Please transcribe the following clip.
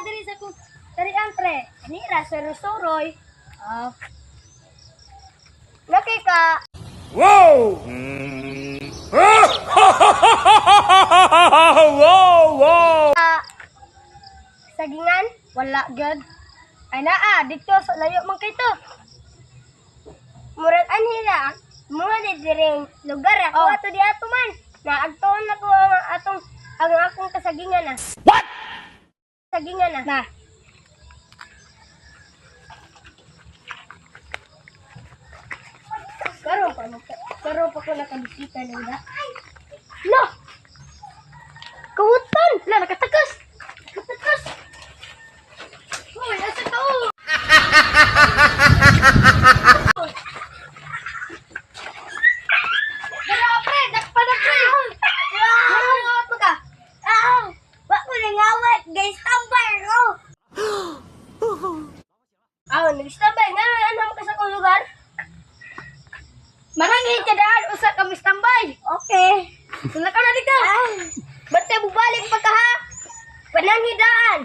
ka diri sa kung tarian pre. Anira suroy. Laki ka. Wow! Wow! Wow! Sagingan wala gyud. Ay naa dito sa layo man kay to. Murag anhira. Mga diring lugar ako ato di ato man. Naagtuon na ko ang akong kasagingan na. What? Sagingan na. Na. Karon pa ko nakabisita na ida. Lo! Kawutan! La, nakatakas! Nakatakas! Hoy, asa ka o? Dara, pre! Dakpa na, pre! Ngawat mo ka! Wak mo na ngawat! Guys, tambay ko! Nag-stambay. Ano mo ka sa kong lugar? Marangin ka daan, usa kami standby. Okay. Tula ka na dito. Ba't tayo bubalik pa ka ha? Panangin daan.